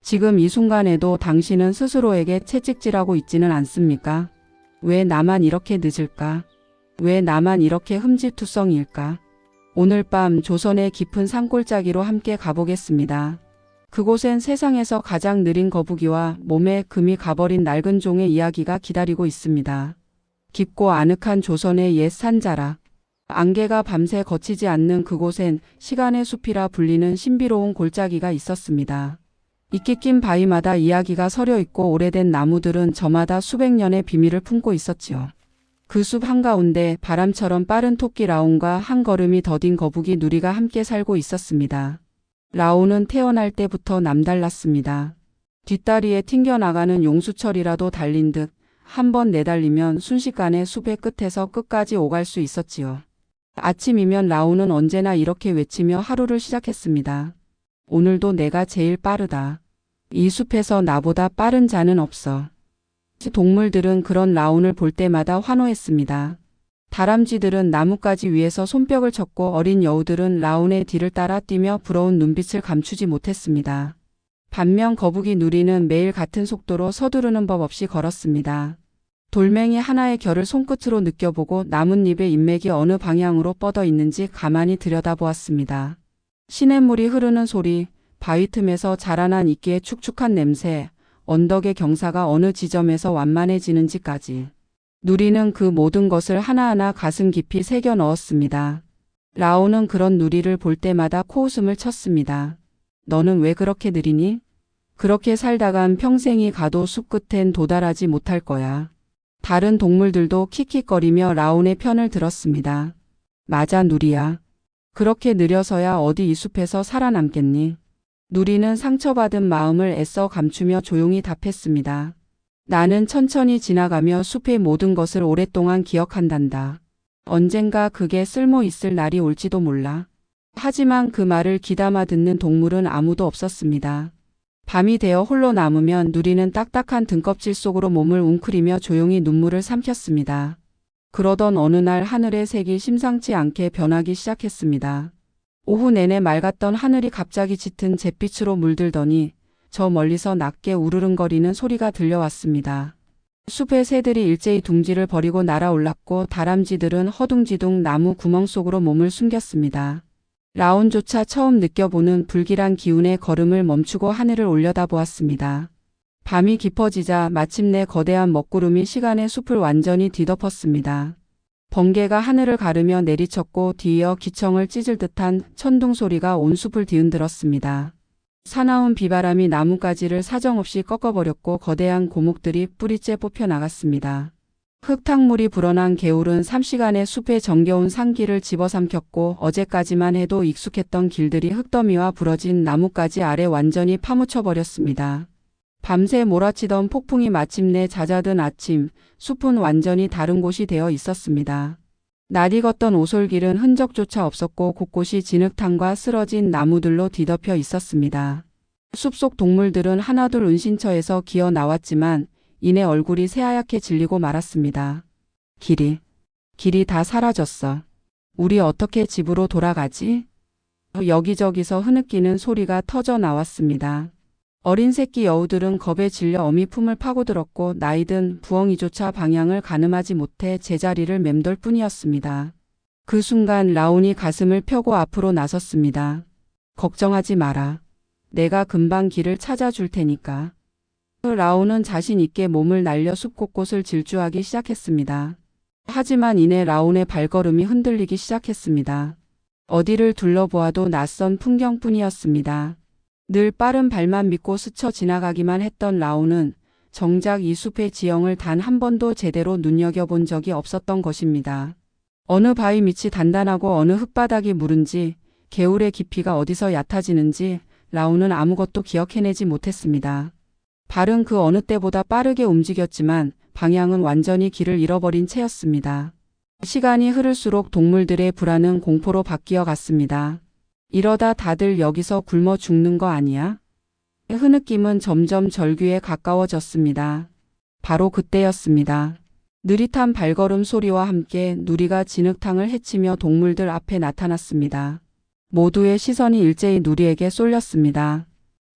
지금 이 순간에도 당신은 스스로에게 채찍질하고 있지는 않습니까? 왜 나만 이렇게 늦을까? 왜 나만 이렇게 흠집투성이일까? 오늘 밤 조선의 깊은 산골짜기로 함께 가보겠습니다. 그곳엔 세상에서 가장 느린 거북이와 몸에 금이 가버린 낡은 종의 이야기가 기다리고 있습니다. 깊고 아늑한 조선의 옛 산자락. 안개가 밤새 거치지 않는 그곳엔 시간의 숲이라 불리는 신비로운 골짜기가 있었습니다. 이끼 낀 바위마다 이야기가 서려 있고 오래된 나무들은 저마다 수백 년의 비밀을 품고 있었지요. 그 숲 한가운데 바람처럼 빠른 토끼 라온과 한 걸음이 더딘 거북이 누리가 함께 살고 있었습니다. 라온은 태어날 때부터 남달랐습니다. 뒷다리에 튕겨나가는 용수철이라도 달린 듯 한 번 내달리면 순식간에 숲의 끝에서 끝까지 오갈 수 있었지요. 아침이면 라온은 언제나 이렇게 외치며 하루를 시작했습니다. 오늘도 내가 제일 빠르다. 이 숲에서 나보다 빠른 자는 없어. 동물들은 그런 라온을 볼 때마다 환호했습니다. 다람쥐들은 나뭇가지 위에서 손뼉을 쳤고 어린 여우들은 라온의 뒤를 따라 뛰며 부러운 눈빛을 감추지 못했습니다. 반면 거북이 누리는 매일 같은 속도로 서두르는 법 없이 걸었습니다. 돌멩이 하나의 결을 손끝으로 느껴보고 나뭇잎의 잎맥이 어느 방향으로 뻗어 있는지 가만히 들여다보았습니다. 시냇물이 흐르는 소리, 바위 틈에서 자라난 이끼의 축축한 냄새, 언덕의 경사가 어느 지점에서 완만해지는지까지. 누리는 그 모든 것을 하나하나 가슴 깊이 새겨 넣었습니다. 라온은 그런 누리를 볼 때마다 코웃음을 쳤습니다. 너는 왜 그렇게 느리니? 그렇게 살다간 평생이 가도 숲 끝엔 도달하지 못할 거야. 다른 동물들도 킥킥거리며 라온의 편을 들었습니다. 맞아, 누리야. 그렇게 느려서야 어디 이 숲에서 살아남겠니? 누리는 상처받은 마음을 애써 감추며 조용히 답했습니다. 나는 천천히 지나가며 숲의 모든 것을 오랫동안 기억한단다. 언젠가 그게 쓸모 있을 날이 올지도 몰라. 하지만 그 말을 귀담아 듣는 동물은 아무도 없었습니다. 밤이 되어 홀로 남으면 누리는 딱딱한 등껍질 속으로 몸을 웅크리며 조용히 눈물을 삼켰습니다. 그러던 어느 날 하늘의 색이 심상치 않게 변하기 시작했습니다. 오후 내내 맑았던 하늘이 갑자기 짙은 잿빛으로 물들더니 저 멀리서 낮게 우르릉거리는 소리가 들려왔습니다. 숲의 새들이 일제히 둥지를 버리고 날아올랐고 다람쥐들은 허둥지둥 나무 구멍 속으로 몸을 숨겼습니다. 라온조차 처음 느껴보는 불길한 기운의 걸음을 멈추고 하늘을 올려다보았습니다. 밤이 깊어지자 마침내 거대한 먹구름이 시간의 숲을 완전히 뒤덮었습니다. 번개가 하늘을 가르며 내리쳤고 뒤이어 기청을 찢을 듯한 천둥 소리가 온 숲을 뒤흔들었습니다. 사나운 비바람이 나뭇가지를 사정없이 꺾어버렸고 거대한 고목들이 뿌리째 뽑혀나갔습니다. 흙탕물이 불어난 개울은 삼시간의 숲의 정겨운 상기를 집어삼켰고 어제까지만 해도 익숙했던 길들이 흙더미와 부러진 나뭇가지 아래 완전히 파묻혀버렸습니다. 밤새 몰아치던 폭풍이 마침내 잦아든 아침, 숲은 완전히 다른 곳이 되어 있었습니다. 낯익었던 오솔길은 흔적조차 없었고 곳곳이 진흙탕과 쓰러진 나무들로 뒤덮여 있었습니다. 숲속 동물들은 하나둘 은신처에서 기어 나왔지만 이내 얼굴이 새하얗게 질리고 말았습니다. 길이 다 사라졌어. 우리 어떻게 집으로 돌아가지? 여기저기서 흐느끼는 소리가 터져 나왔습니다. 어린 새끼 여우들은 겁에 질려 어미 품을 파고들었고 나이든 부엉이조차 방향을 가늠하지 못해 제자리를 맴돌 뿐이었습니다. 그 순간 라온이 가슴을 펴고 앞으로 나섰습니다. 걱정하지 마라. 내가 금방 길을 찾아줄 테니까. 라온은 자신 있게 몸을 날려 숲 곳곳을 질주하기 시작했습니다. 하지만 이내 라온의 발걸음이 흔들리기 시작했습니다. 어디를 둘러보아도 낯선 풍경뿐이었습니다. 늘 빠른 발만 믿고 스쳐 지나가기만 했던 라온은 정작 이 숲의 지형을 단 한 번도 제대로 눈여겨본 적이 없었던 것입니다. 어느 바위 밑이 단단하고 어느 흙바닥이 무른지, 개울의 깊이가 어디서 얕아지는지 라온은 아무것도 기억해내지 못했습니다. 발은 그 어느 때보다 빠르게 움직였지만 방향은 완전히 길을 잃어버린 채였습니다. 시간이 흐를수록 동물들의 불안은 공포로 바뀌어 갔습니다. 이러다 다들 여기서 굶어 죽는 거 아니야? 흐느낌은 점점 절규에 가까워졌습니다. 바로 그때였습니다. 느릿한 발걸음 소리와 함께 누리가 진흙탕을 헤치며 동물들 앞에 나타났습니다. 모두의 시선이 일제히 누리에게 쏠렸습니다.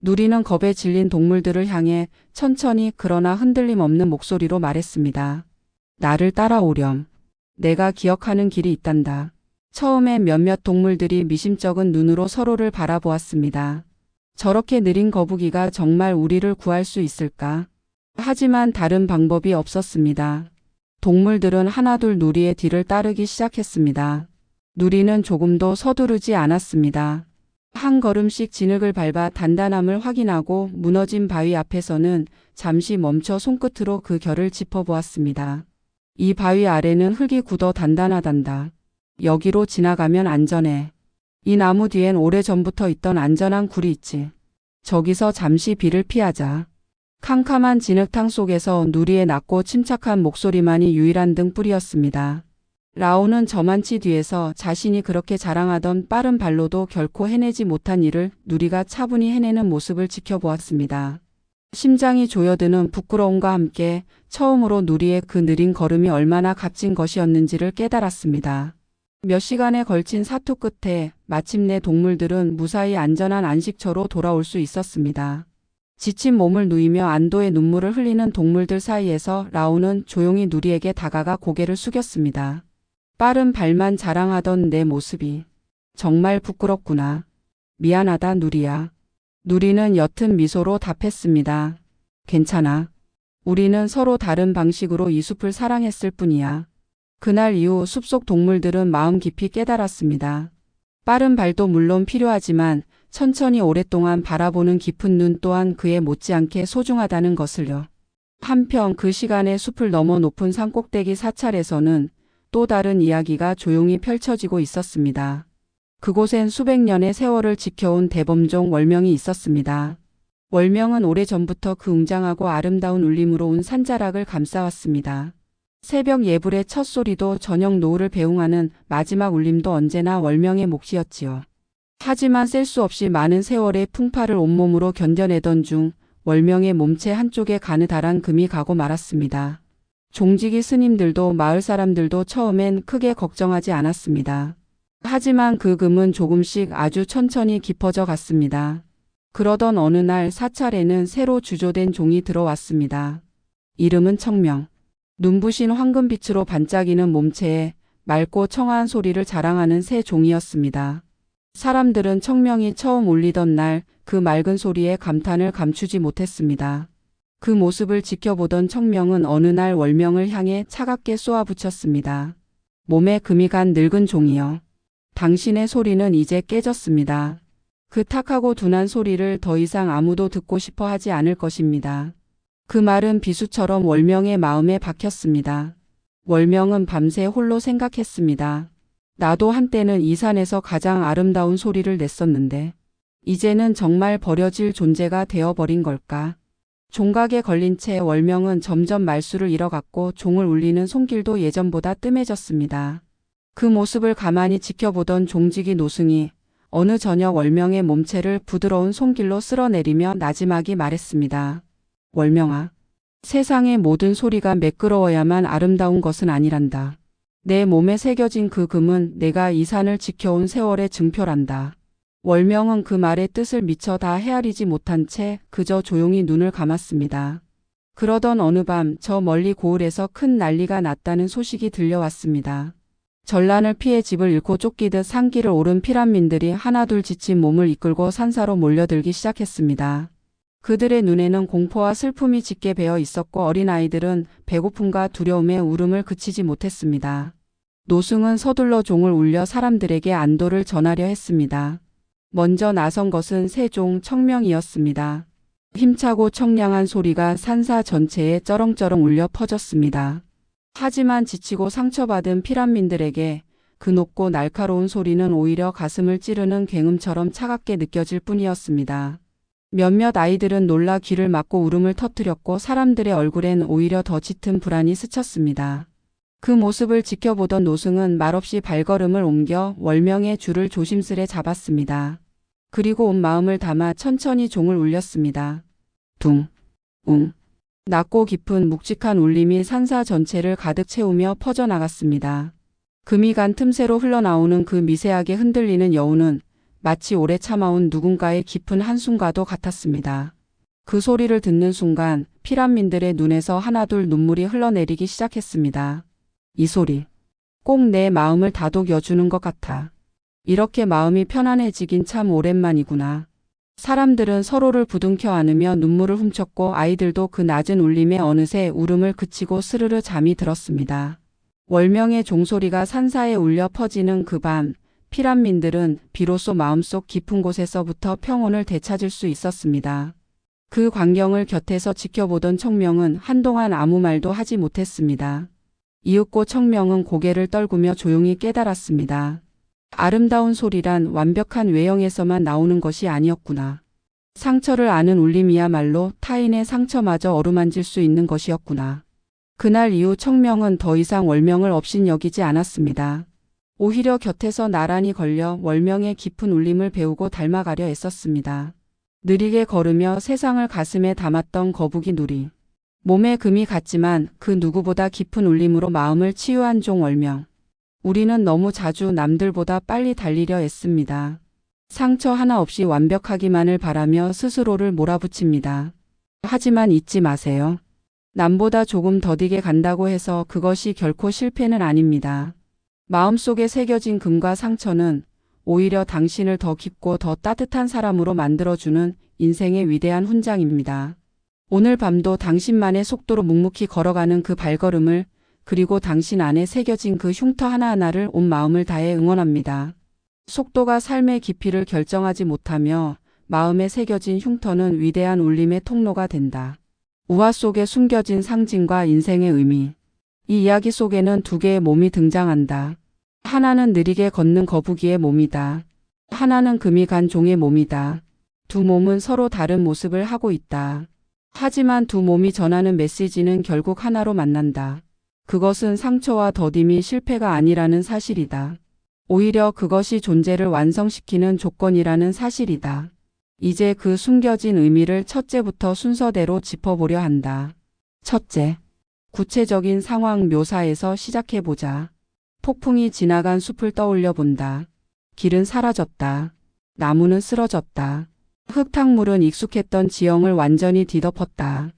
누리는 겁에 질린 동물들을 향해 천천히 그러나 흔들림 없는 목소리로 말했습니다. 나를 따라오렴. 내가 기억하는 길이 있단다. 처음엔 몇몇 동물들이 미심쩍은 눈으로 서로를 바라보았습니다. 저렇게 느린 거북이가 정말 우리를 구할 수 있을까? 하지만 다른 방법이 없었습니다. 동물들은 하나둘 누리의 뒤를 따르기 시작했습니다. 누리는 조금도 서두르지 않았습니다. 한 걸음씩 진흙을 밟아 단단함을 확인하고 무너진 바위 앞에서는 잠시 멈춰 손끝으로 그 결을 짚어보았습니다. 이 바위 아래는 흙이 굳어 단단하단다. 여기로 지나가면 안전해. 이 나무 뒤엔 오래전부터 있던 안전한 굴이 있지. 저기서 잠시 비를 피하자. 캄캄한 진흙탕 속에서 누리의 낮고 침착한 목소리만이 유일한 등불이었습니다. 라오는 저만치 뒤에서 자신이 그렇게 자랑하던 빠른 발로도 결코 해내지 못한 일을 누리가 차분히 해내는 모습을 지켜보았습니다. 심장이 조여드는 부끄러움과 함께 처음으로 누리의 그 느린 걸음이 얼마나 값진 것이었는지를 깨달았습니다. 몇 시간에 걸친 사투 끝에 마침내 동물들은 무사히 안전한 안식처로 돌아올 수 있었습니다. 지친 몸을 누이며 안도의 눈물을 흘리는 동물들 사이에서 라오는 조용히 누리에게 다가가 고개를 숙였습니다. 빠른 발만 자랑하던 내 모습이 정말 부끄럽구나. 미안하다 누리야. 누리는 옅은 미소로 답했습니다. 괜찮아. 우리는 서로 다른 방식으로 이 숲을 사랑했을 뿐이야. 그날 이후 숲속 동물들은 마음 깊이 깨달았습니다. 빠른 발도 물론 필요하지만 천천히 오랫동안 바라보는 깊은 눈 또한 그에 못지않게 소중하다는 것을요. 한편 그 시간에 숲을 넘어 높은 산꼭대기 사찰에서는 또 다른 이야기가 조용히 펼쳐지고 있었습니다. 그곳엔 수백 년의 세월을 지켜온 대범종 월명이 있었습니다. 월명은 오래전부터 그 웅장하고 아름다운 울림으로 온 산자락을 감싸왔습니다. 새벽 예불의 첫 소리도 저녁 노을을 배웅하는 마지막 울림도 언제나 월명의 몫이었지요. 하지만 셀 수 없이 많은 세월의 풍파를 온몸으로 견뎌내던 중 월명의 몸체 한쪽에 가느다란 금이 가고 말았습니다. 종직이 스님들도 마을 사람들도 처음엔 크게 걱정하지 않았습니다. 하지만 그 금은 조금씩 아주 천천히 깊어져 갔습니다. 그러던 어느 날 사찰에는 새로 주조된 종이 들어왔습니다. 이름은 청명. 눈부신 황금빛으로 반짝이는 몸체에 맑고 청아한 소리를 자랑하는 새 종이었습니다. 사람들은 청명이 처음 울리던 날 그 맑은 소리에 감탄을 감추지 못했습니다. 그 모습을 지켜보던 청명은 어느 날 월명을 향해 차갑게 쏘아붙였습니다. 몸에 금이 간 늙은 종이여. 당신의 소리는 이제 깨졌습니다. 그 탁하고 둔한 소리를 더 이상 아무도 듣고 싶어 하지 않을 것입니다. 그 말은 비수처럼 월명의 마음에 박혔습니다. 월명은 밤새 홀로 생각했습니다. 나도 한때는 이 산에서 가장 아름다운 소리를 냈었는데 이제는 정말 버려질 존재가 되어버린 걸까? 종각에 걸린 채 월명은 점점 말수를 잃어갔고 종을 울리는 손길도 예전보다 뜸해졌습니다. 그 모습을 가만히 지켜보던 종직이 노승이 어느 저녁 월명의 몸체를 부드러운 손길로 쓸어내리며 나지막이 말했습니다. 월명아, 세상의 모든 소리가 매끄러워야만 아름다운 것은 아니란다. 내 몸에 새겨진 그 금은 내가 이 산을 지켜온 세월의 증표란다. 월명은 그 말의 뜻을 미처 다 헤아리지 못한 채 그저 조용히 눈을 감았습니다. 그러던 어느 밤 저 멀리 고을에서 큰 난리가 났다는 소식이 들려왔습니다. 전란을 피해 집을 잃고 쫓기듯 산길을 오른 피란민들이 하나둘 지친 몸을 이끌고 산사로 몰려들기 시작했습니다. 그들의 눈에는 공포와 슬픔이 짙게 배어 있었고 어린아이들은 배고픔과 두려움에 울음을 그치지 못했습니다. 노승은 서둘러 종을 울려 사람들에게 안도를 전하려 했습니다. 먼저 나선 것은 세종 청명이었습니다. 힘차고 청량한 소리가 산사 전체에 쩌렁쩌렁 울려 퍼졌습니다. 하지만 지치고 상처받은 피란민들에게 그 높고 날카로운 소리는 오히려 가슴을 찌르는 굉음처럼 차갑게 느껴질 뿐이었습니다. 몇몇 아이들은 놀라 귀를 막고 울음을 터뜨렸고 사람들의 얼굴엔 오히려 더 짙은 불안이 스쳤습니다. 그 모습을 지켜보던 노승은 말없이 발걸음을 옮겨 월명의 줄을 조심스레 잡았습니다. 그리고 온 마음을 담아 천천히 종을 울렸습니다. 둥, 웅. 낮고 깊은 묵직한 울림이 산사 전체를 가득 채우며 퍼져나갔습니다. 금이 간 틈새로 흘러나오는 그 미세하게 흔들리는 여우는 마치 오래 참아온 누군가의 깊은 한숨과도 같았습니다. 그 소리를 듣는 순간 피란민들의 눈에서 하나둘 눈물이 흘러내리기 시작했습니다. 이 소리, 꼭 내 마음을 다독여주는 것 같아. 이렇게 마음이 편안해지긴 참 오랜만이구나. 사람들은 서로를 부둥켜 안으며 눈물을 훔쳤고 아이들도 그 낮은 울림에 어느새 울음을 그치고 스르르 잠이 들었습니다. 월명의 종소리가 산사에 울려 퍼지는 그 밤, 피란민들은 비로소 마음속 깊은 곳에서부터 평온을 되찾을 수 있었습니다. 그 광경을 곁에서 지켜보던 청명은 한동안 아무 말도 하지 못했습니다. 이윽고 청명은 고개를 떨구며 조용히 깨달았습니다. 아름다운 소리란 완벽한 외형에서만 나오는 것이 아니었구나. 상처를 아는 울림이야말로 타인의 상처마저 어루만질 수 있는 것이었구나. 그날 이후 청명은 더 이상 월명을 업신여기지 않았습니다. 오히려 곁에서 나란히 걸려 월명의 깊은 울림을 배우고 닮아가려 애썼습니다. 느리게 걸으며 세상을 가슴에 담았던 거북이 누리. 몸에 금이 갔지만 그 누구보다 깊은 울림으로 마음을 치유한 종 월명. 우리는 너무 자주 남들보다 빨리 달리려 애씁니다. 상처 하나 없이 완벽하기만을 바라며 스스로를 몰아붙입니다. 하지만 잊지 마세요. 남보다 조금 더디게 간다고 해서 그것이 결코 실패는 아닙니다. 마음속에 새겨진 금과 상처는 오히려 당신을 더 깊고 더 따뜻한 사람으로 만들어주는 인생의 위대한 훈장입니다. 오늘 밤도 당신만의 속도로 묵묵히 걸어가는 그 발걸음을, 그리고 당신 안에 새겨진 그 흉터 하나하나를 온 마음을 다해 응원합니다. 속도가 삶의 깊이를 결정하지 못하며 마음에 새겨진 흉터는 위대한 울림의 통로가 된다. 우화 속에 숨겨진 상징과 인생의 의미. 이 이야기 속에는 두 개의 몸이 등장한다. 하나는 느리게 걷는 거북이의 몸이다. 하나는 금이 간 종의 몸이다. 두 몸은 서로 다른 모습을 하고 있다. 하지만 두 몸이 전하는 메시지는 결국 하나로 만난다. 그것은 상처와 더딤이 실패가 아니라는 사실이다. 오히려 그것이 존재를 완성시키는 조건이라는 사실이다. 이제 그 숨겨진 의미를 첫째부터 순서대로 짚어보려 한다. 첫째, 구체적인 상황 묘사에서 시작해보자. 폭풍이 지나간 숲을 떠올려 본다. 길은 사라졌다. 나무는 쓰러졌다. 흙탕물은 익숙했던 지형을 완전히 뒤덮었다.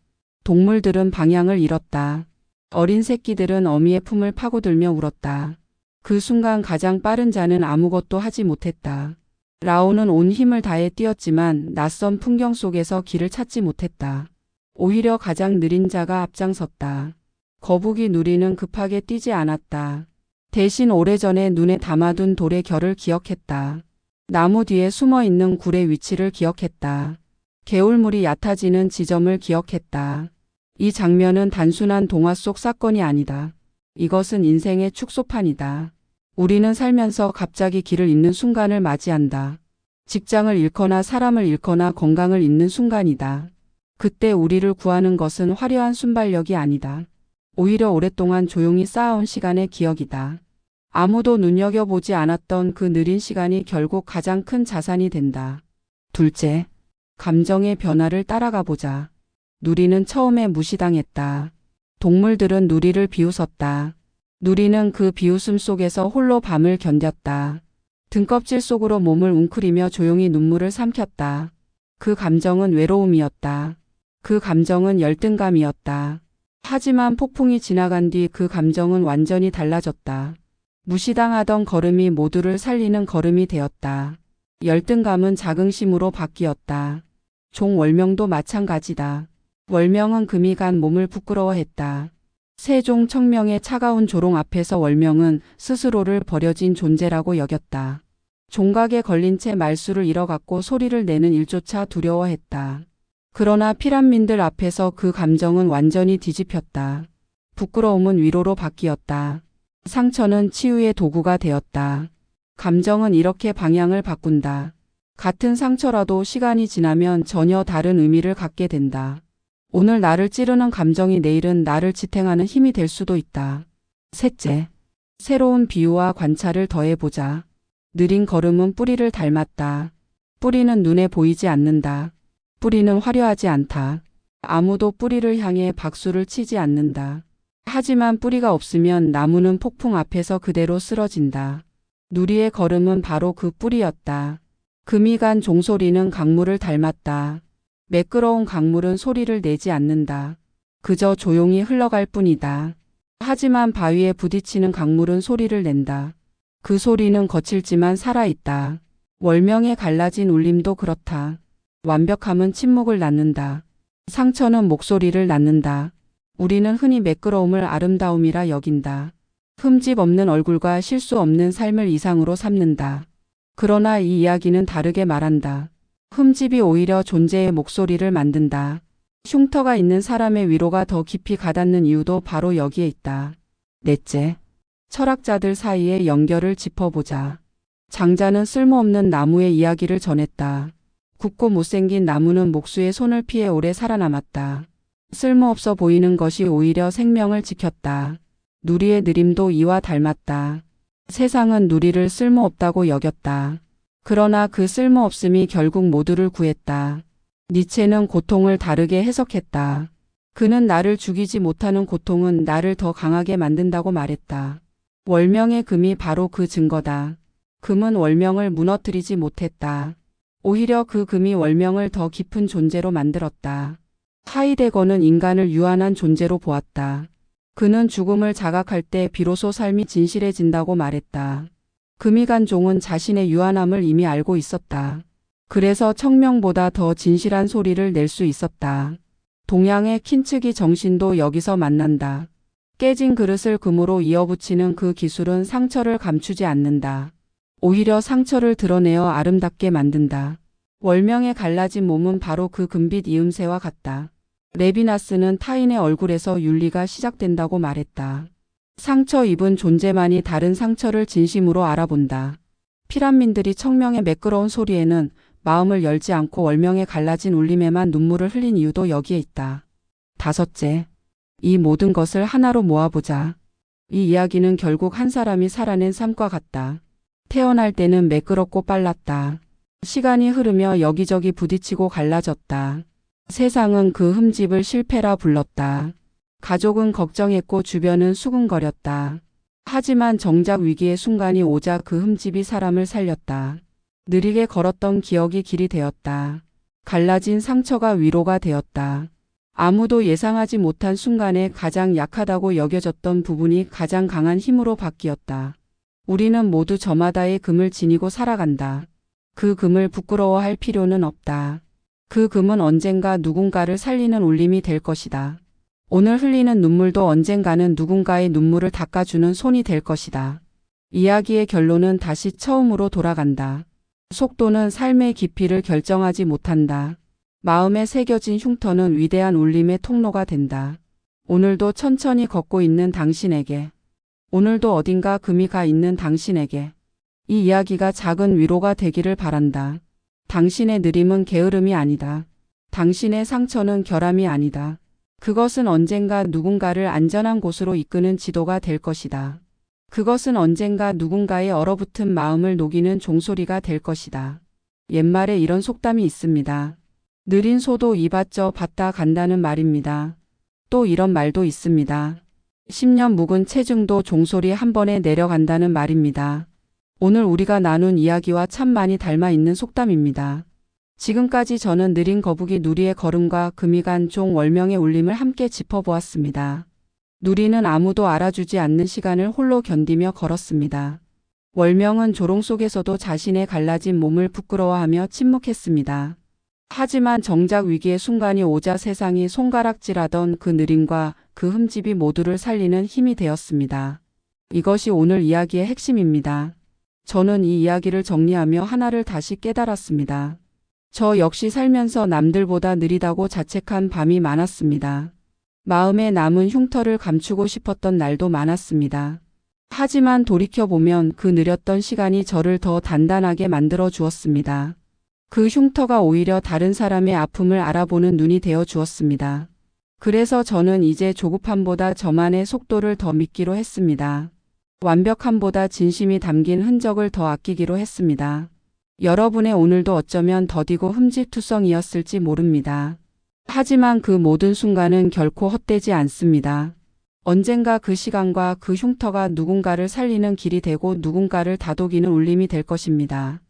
동물들은 방향을 잃었다. 어린 새끼들은 어미의 품을 파고들며 울었다. 그 순간 가장 빠른 자는 아무것도 하지 못했다. 라오는 온 힘을 다해 뛰었지만 낯선 풍경 속에서 길을 찾지 못했다. 오히려 가장 느린 자가 앞장섰다. 거북이 누리는 급하게 뛰지 않았다. 대신 오래전에 눈에 담아둔 돌의 결을 기억했다. 나무 뒤에 숨어있는 굴의 위치를 기억했다. 개울물이 얕아지는 지점을 기억했다. 이 장면은 단순한 동화 속 사건이 아니다. 이것은 인생의 축소판이다. 우리는 살면서 갑자기 길을 잃는 순간을 맞이한다. 직장을 잃거나 사람을 잃거나 건강을 잃는 순간이다. 그때 우리를 구하는 것은 화려한 순발력이 아니다. 오히려 오랫동안 조용히 쌓아온 시간의 기억이다. 아무도 눈여겨보지 않았던 그 느린 시간이 결국 가장 큰 자산이 된다. 둘째, 감정의 변화를 따라가 보자. 누리는 처음에 무시당했다. 동물들은 누리를 비웃었다. 누리는 그 비웃음 속에서 홀로 밤을 견뎠다. 등껍질 속으로 몸을 웅크리며 조용히 눈물을 삼켰다. 그 감정은 외로움이었다. 그 감정은 열등감이었다. 하지만 폭풍이 지나간 뒤 그 감정은 완전히 달라졌다. 무시당하던 걸음이 모두를 살리는 걸음이 되었다. 열등감은 자긍심으로 바뀌었다. 종 월명도 마찬가지다. 월명은 금이 간 몸을 부끄러워했다. 세종 청명의 차가운 조롱 앞에서 월명은 스스로를 버려진 존재라고 여겼다. 종각에 걸린 채 말수를 잃어갔고 소리를 내는 일조차 두려워했다. 그러나 피란민들 앞에서 그 감정은 완전히 뒤집혔다. 부끄러움은 위로로 바뀌었다. 상처는 치유의 도구가 되었다. 감정은 이렇게 방향을 바꾼다. 같은 상처라도 시간이 지나면 전혀 다른 의미를 갖게 된다. 오늘 나를 찌르는 감정이 내일은 나를 지탱하는 힘이 될 수도 있다. 셋째, 새로운 비유와 관찰을 더해보자. 느린 걸음은 뿌리를 닮았다. 뿌리는 눈에 보이지 않는다. 뿌리는 화려하지 않다. 아무도 뿌리를 향해 박수를 치지 않는다. 하지만 뿌리가 없으면 나무는 폭풍 앞에서 그대로 쓰러진다. 누리의 걸음은 바로 그 뿌리였다. 금이 간 종소리는 강물을 닮았다. 매끄러운 강물은 소리를 내지 않는다. 그저 조용히 흘러갈 뿐이다. 하지만 바위에 부딪히는 강물은 소리를 낸다. 그 소리는 거칠지만 살아있다. 월명에 갈라진 울림도 그렇다. 완벽함은 침묵을 낳는다. 상처는 목소리를 낳는다. 우리는 흔히 매끄러움을 아름다움이라 여긴다. 흠집 없는 얼굴과 실수 없는 삶을 이상으로 삼는다. 그러나 이 이야기는 다르게 말한다. 흠집이 오히려 존재의 목소리를 만든다. 흉터가 있는 사람의 위로가 더 깊이 가닿는 이유도 바로 여기에 있다. 넷째, 철학자들 사이의 연결을 짚어보자. 장자는 쓸모없는 나무의 이야기를 전했다. 굵고 못생긴 나무는 목수의 손을 피해 오래 살아남았다. 쓸모없어 보이는 것이 오히려 생명을 지켰다. 누리의 느림도 이와 닮았다. 세상은 누리를 쓸모없다고 여겼다. 그러나 그 쓸모없음이 결국 모두를 구했다. 니체는 고통을 다르게 해석했다. 그는 나를 죽이지 못하는 고통은 나를 더 강하게 만든다고 말했다. 월명의 금이 바로 그 증거다. 금은 월명을 무너뜨리지 못했다. 오히려 그 금이 월명을 더 깊은 존재로 만들었다. 하이데거는 인간을 유한한 존재로 보았다. 그는 죽음을 자각할 때 비로소 삶이 진실해진다고 말했다. 금이 간 종은 자신의 유한함을 이미 알고 있었다. 그래서 청명보다 더 진실한 소리를 낼 수 있었다. 동양의 킨츠기 정신도 여기서 만난다. 깨진 그릇을 금으로 이어붙이는 그 기술은 상처를 감추지 않는다. 오히려 상처를 드러내어 아름답게 만든다. 월명에 갈라진 몸은 바로 그 금빛 이음새와 같다. 레비나스는 타인의 얼굴에서 윤리가 시작된다고 말했다. 상처 입은 존재만이 다른 상처를 진심으로 알아본다. 피란민들이 청명의 매끄러운 소리에는 마음을 열지 않고 월명에 갈라진 울림에만 눈물을 흘린 이유도 여기에 있다. 다섯째, 이 모든 것을 하나로 모아보자. 이 이야기는 결국 한 사람이 살아낸 삶과 같다. 태어날 때는 매끄럽고 빨랐다. 시간이 흐르며 여기저기 부딪히고 갈라졌다. 세상은 그 흠집을 실패라 불렀다. 가족은 걱정했고 주변은 수군거렸다. 하지만 정작 위기의 순간이 오자 그 흠집이 사람을 살렸다. 느리게 걸었던 기억이 길이 되었다. 갈라진 상처가 위로가 되었다. 아무도 예상하지 못한 순간에 가장 약하다고 여겨졌던 부분이 가장 강한 힘으로 바뀌었다. 우리는 모두 저마다의 금을 지니고 살아간다. 그 금을 부끄러워할 필요는 없다. 그 금은 언젠가 누군가를 살리는 울림이 될 것이다. 오늘 흘리는 눈물도 언젠가는 누군가의 눈물을 닦아주는 손이 될 것이다. 이야기의 결론은 다시 처음으로 돌아간다. 속도는 삶의 깊이를 결정하지 못한다. 마음에 새겨진 흉터는 위대한 울림의 통로가 된다. 오늘도 천천히 걷고 있는 당신에게, 오늘도 어딘가 금이 가 있는 당신에게 이 이야기가 작은 위로가 되기를 바란다. 당신의 느림은 게으름이 아니다. 당신의 상처는 결함이 아니다. 그것은 언젠가 누군가를 안전한 곳으로 이끄는 지도가 될 것이다. 그것은 언젠가 누군가의 얼어붙은 마음을 녹이는 종소리가 될 것이다. 옛말에 이런 속담이 있습니다. 느린 소도 이받쳐 받다 간다는 말입니다. 또 이런 말도 있습니다. 10년 묵은 체중도 종소리 한 번에 내려간다는 말입니다. 오늘 우리가 나눈 이야기와 참 많이 닮아 있는 속담입니다. 지금까지 저는 느린 거북이 누리의 걸음과 금이 간 종 월명의 울림을 함께 짚어보았습니다. 누리는 아무도 알아주지 않는 시간을 홀로 견디며 걸었습니다. 월명은 조롱 속에서도 자신의 갈라진 몸을 부끄러워하며 침묵했습니다. 하지만 정작 위기의 순간이 오자 세상이 손가락질하던 그 느림과 그 흠집이 모두를 살리는 힘이 되었습니다. 이것이 오늘 이야기의 핵심입니다. 저는 이 이야기를 정리하며 하나를 다시 깨달았습니다. 저 역시 살면서 남들보다 느리다고 자책한 밤이 많았습니다. 마음에 남은 흉터를 감추고 싶었던 날도 많았습니다. 하지만 돌이켜보면 그 느렸던 시간이 저를 더 단단하게 만들어 주었습니다. 그 흉터가 오히려 다른 사람의 아픔을 알아보는 눈이 되어 주었습니다. 그래서 저는 이제 조급함보다 저만의 속도를 더 믿기로 했습니다. 완벽함보다 진심이 담긴 흔적을 더 아끼기로 했습니다. 여러분의 오늘도 어쩌면 더디고 흠집투성이었을지 모릅니다. 하지만 그 모든 순간은 결코 헛되지 않습니다. 언젠가 그 시간과 그 흉터가 누군가를 살리는 길이 되고 누군가를 다독이는 울림이 될 것입니다.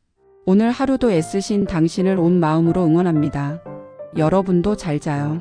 오늘 하루도 애쓰신 당신을 온 마음으로 응원합니다. 여러분도 잘 자요.